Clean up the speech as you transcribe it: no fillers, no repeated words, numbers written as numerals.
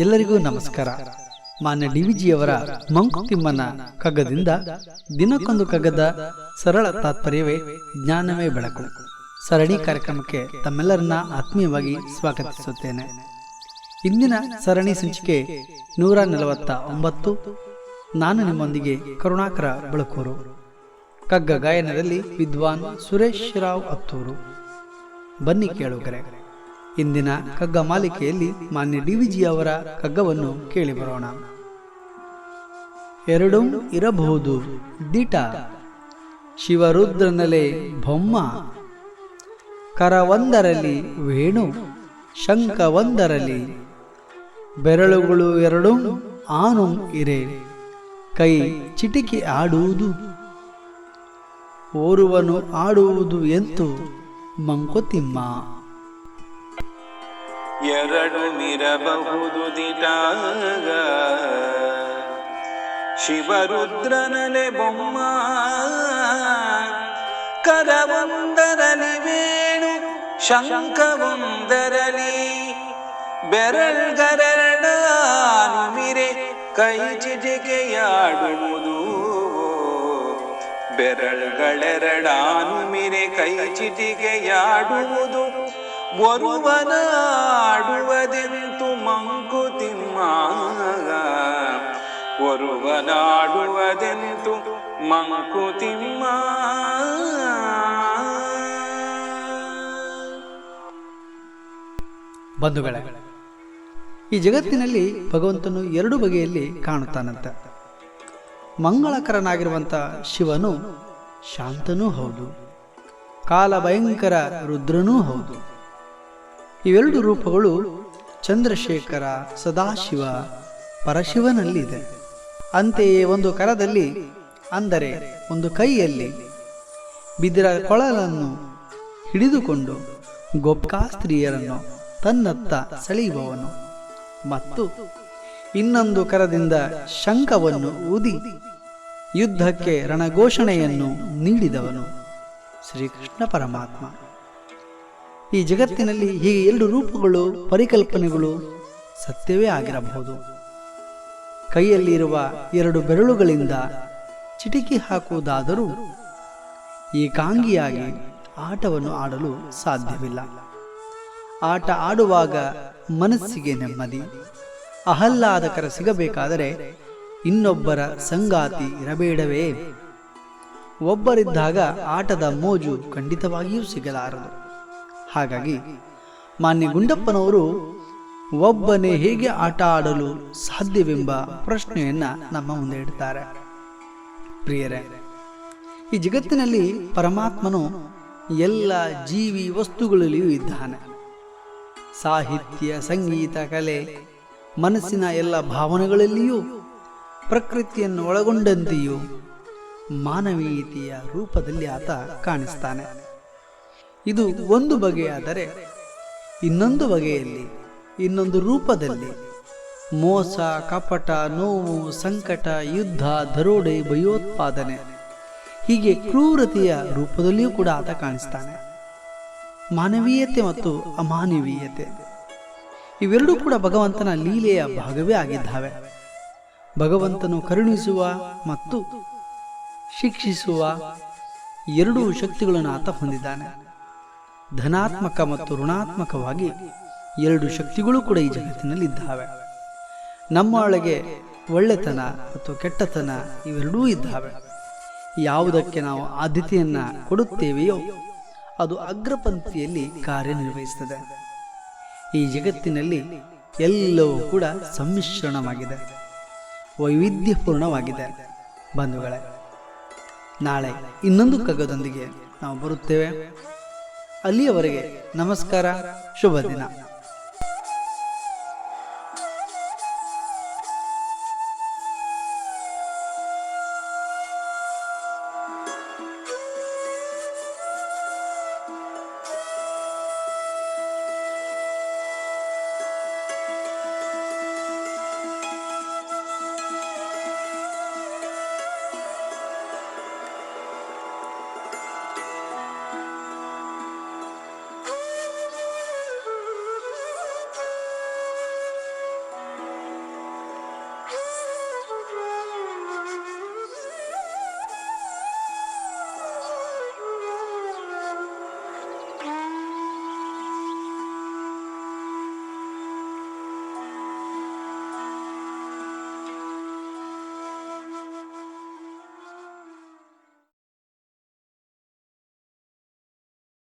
ಎಲ್ಲರಿಗೂ ನಮಸ್ಕಾರ. ಮಾನ್ಯ ಡಿವಿಜಿಯವರ ಮಂಕುತಿಮ್ಮನ ಕಗ್ಗದಿಂದ ದಿನಕ್ಕೊಂದು ಕಗ್ಗದ ಸರಳ ತಾತ್ಪರ್ಯವೇ ಜ್ಞಾನವೇ ಬೆಳಕು ಸರಣಿ ಕಾರ್ಯಕ್ರಮಕ್ಕೆ ತಮ್ಮೆಲ್ಲರನ್ನ ಆತ್ಮೀಯವಾಗಿ ಸ್ವಾಗತಿಸುತ್ತೇನೆ. ಇಂದಿನ ಸರಣಿ ಸಂಚಿಕೆ 149. ನಾನು ನಿಮ್ಮೊಂದಿಗೆ ಕರುಣಾಕರ ಬೆಳಕೂರು. ಕಗ್ಗ ಗಾಯನದಲ್ಲಿ ವಿದ್ವಾನ್ ಸುರೇಶ್ ರಾವ್ ಅತ್ತೂರು. ಬನ್ನಿ ಕೇಳುಗರೆ, ಇಂದಿನ ಕಗ್ಗ ಮಾಲಿಕೆಯಲ್ಲಿ ಮಾನ್ಯ ಡಿವಿಜಿ ಅವರ ಕಗ್ಗವನ್ನು ಕೇಳಿ ಬರೋಣ. ಎರಡೂ ಇರಬಹುದು ದಿಟ, ಶಿವರುದ್ರನಲೆ ಬೊಮ್ಮ, ಕರವೊಂದರಲ್ಲಿ ವೇಣು, ಶಂಖವೊಂದರಲ್ಲಿ ಬೆರಳುಗಳು ಎರಡೂ ಆನು ಇರೆ, ಕೈ ಚಿಟಿಕಿ ಆಡುವುದು, ಓರುವನು ಆಡುವುದು ಎಂತು ಮಂಕುತಿಮ್ಮ. ಎರಡು ಮಿರಬಹುದು ದಿಟಾಗ, ಶಿವರುದ್ರನಲೆ ಬೊಮ್ಮ, ಕರವೊಂದರಲಿ ವೇಣು, ಶಂಖವೊಂದರಲಿ ಬೆರಳ್ಗರೆರಡಾನು ಮಿರೆ, ಕೈ ಚಿಟಿಕೆಯಾಡುವುದು, ಬೆರಳ್ಗಳೆರಡಾನು ಮಿರೆ ಕೈ ಚಿಟಿಕೆಯಾಡುವುದು, ಒರುವನಾಡುವದೆಂತು ಮಂಕುತಿಮ್ಮ, ಒರುವನಾಡುವದೆಂತು ಮಂಕುತಿಮ್ಮ. ಬಂಧುಗಳೇ, ಈ ಜಗತ್ತಿನಲ್ಲಿ ಭಗವಂತನು ಎರಡು ಬಗೆಯಲ್ಲಿ ಕಾಣುತ್ತಾನಂತೆ. ಮಂಗಳಕರನಾಗಿರುವಂಥ ಶಿವನು ಶಾಂತನೂ ಹೌದು, ಕಾಲ ಭಯಂಕರ ರುದ್ರನೂ ಹೌದು. ಇವೆರಡು ರೂಪಗಳು ಚಂದ್ರಶೇಖರ, ಸದಾಶಿವ, ಪರಶಿವನಲ್ಲಿದೆ. ಅಂತೆಯೇ ಒಂದು ಕರದಲ್ಲಿ, ಅಂದರೆ ಒಂದು ಕೈಯಲ್ಲಿ ಬಿದಿರ ಕೊಳಲನ್ನು ಹಿಡಿದುಕೊಂಡು ಗೋಪಿಕಾಸ್ತ್ರೀಯರನ್ನು ತನ್ನತ್ತ ಸೆಳೆಯುವವನು, ಮತ್ತು ಇನ್ನೊಂದು ಕರದಿಂದ ಶಂಖವನ್ನು ಊದಿ ಯುದ್ಧಕ್ಕೆ ರಣಘೋಷಣೆಯನ್ನು ನೀಡಿದವನು ಶ್ರೀಕೃಷ್ಣ ಪರಮಾತ್ಮ. ಈ ಜಗತ್ತಿನಲ್ಲಿ ಹೀಗೆ ಎರಡು ರೂಪಗಳು, ಪರಿಕಲ್ಪನೆಗಳು ಸತ್ಯವೇ ಆಗಿರಬಹುದು. ಕೈಯಲ್ಲಿರುವ ಎರಡು ಬೆರಳುಗಳಿಂದ ಚಿಟಿಕಿ ಹಾಕುವುದಾದರೂ ಏಕಾಂಗಿಯಾಗಿ ಆಟವನ್ನು ಆಡಲು ಸಾಧ್ಯವಿಲ್ಲ. ಆಟ ಆಡುವಾಗ ಮನಸ್ಸಿಗೆ ನೆಮ್ಮದಿ, ಆಹ್ಲಾದಕರ ಸಿಗಬೇಕಾದರೆ ಇನ್ನೊಬ್ಬರ ಸಂಗಾತಿ ಇರಬೇಡವೇ? ಒಬ್ಬರಿದ್ದಾಗ ಆಟದ ಮೋಜು ಖಂಡಿತವಾಗಿಯೂ ಸಿಗಲಾರದು. ಹಾಗಾಗಿ ಮಾನ್ಯ ಗುಂಡಪ್ಪನವರು ಒಬ್ಬನೇ ಹೇಗೆ ಆಟ ಆಡಲು ಸಾಧ್ಯವೆಂಬ ಪ್ರಶ್ನೆಯನ್ನ ನಮ್ಮ ಮುಂದೆ ಇಡ್ತಾರೆ. ಪ್ರಿಯರೇ, ಈ ಜಗತ್ತಿನಲ್ಲಿ ಪರಮಾತ್ಮನು ಎಲ್ಲ ಜೀವಿ ವಸ್ತುಗಳಲ್ಲಿಯೂ ಇದ್ದಾನೆ. ಸಾಹಿತ್ಯ, ಸಂಗೀತ, ಕಲೆ, ಮನಸ್ಸಿನ ಎಲ್ಲ ಭಾವನೆಗಳಲ್ಲಿಯೂ ಪ್ರಕೃತಿಯನ್ನು ಒಳಗೊಂಡಂತೆಯೂ ಮಾನವೀಯತೆಯ ರೂಪದಲ್ಲಿ ಆತ ಕಾಣಿಸ್ತಾನೆ. ಇದು ಒಂದು ಬಗೆಯಾದರೆ, ಇನ್ನೊಂದು ಬಗೆಯಲ್ಲಿ, ಇನ್ನೊಂದು ರೂಪದಲ್ಲಿ ಮೋಸ, ಕಪಟ, ನೋವು, ಸಂಕಟ, ಯುದ್ಧ, ದರೋಡೆ, ಭಯೋತ್ಪಾದನೆ, ಹೀಗೆ ಕ್ರೂರತೆಯ ರೂಪದಲ್ಲಿಯೂ ಕೂಡ ಆತ ಕಾಣಿಸ್ತಾನೆ. ಮಾನವೀಯತೆ ಮತ್ತು ಅಮಾನವೀಯತೆ ಇವೆರಡೂ ಕೂಡ ಭಗವಂತನ ಲೀಲೆಯ ಭಾಗವೇ ಆಗಿದ್ದಾವೆ. ಭಗವಂತನು ಕರುಣಿಸುವ ಮತ್ತು ಶಿಕ್ಷಿಸುವ ಎರಡೂ ಶಕ್ತಿಗಳನ್ನು ಆತ ಹೊಂದಿದ್ದಾನೆ. ಧನಾತ್ಮಕ ಮತ್ತು ಋಣಾತ್ಮಕವಾಗಿ ಎರಡು ಶಕ್ತಿಗಳು ಕೂಡ ಈ ಜಗತ್ತಿನಲ್ಲಿ ಇದ್ದಾವೆ. ನಮ್ಮ ಒಳಗೆ ಒಳ್ಳೆತನ ಮತ್ತು ಕೆಟ್ಟತನ ಇವೆರಡೂ ಇದ್ದಾವೆ. ಯಾವುದಕ್ಕೆ ನಾವು ಆದ್ಯತೆಯನ್ನ ಕೊಡುತ್ತೇವೆಯೋ ಅದು ಅಗ್ರಪಂಕ್ತಿಯಲ್ಲಿ ಕಾರ್ಯನಿರ್ವಹಿಸುತ್ತದೆ. ಈ ಜಗತ್ತಿನಲ್ಲಿ ಎಲ್ಲವೂ ಕೂಡ ಸಮ್ಮಿಶ್ರಣವಾಗಿದೆ, ವೈವಿಧ್ಯಪೂರ್ಣವಾಗಿದೆ. ಬಂಧುಗಳೇ, ನಾಳೆ ಇನ್ನೊಂದು ಕಗ್ಗದೊಂದಿಗೆ ನಾವು ಬರುತ್ತೇವೆ. ಅಲ್ಲಿಯವರೆಗೆ ನಮಸ್ಕಾರ, ಶುಭ ದಿನ.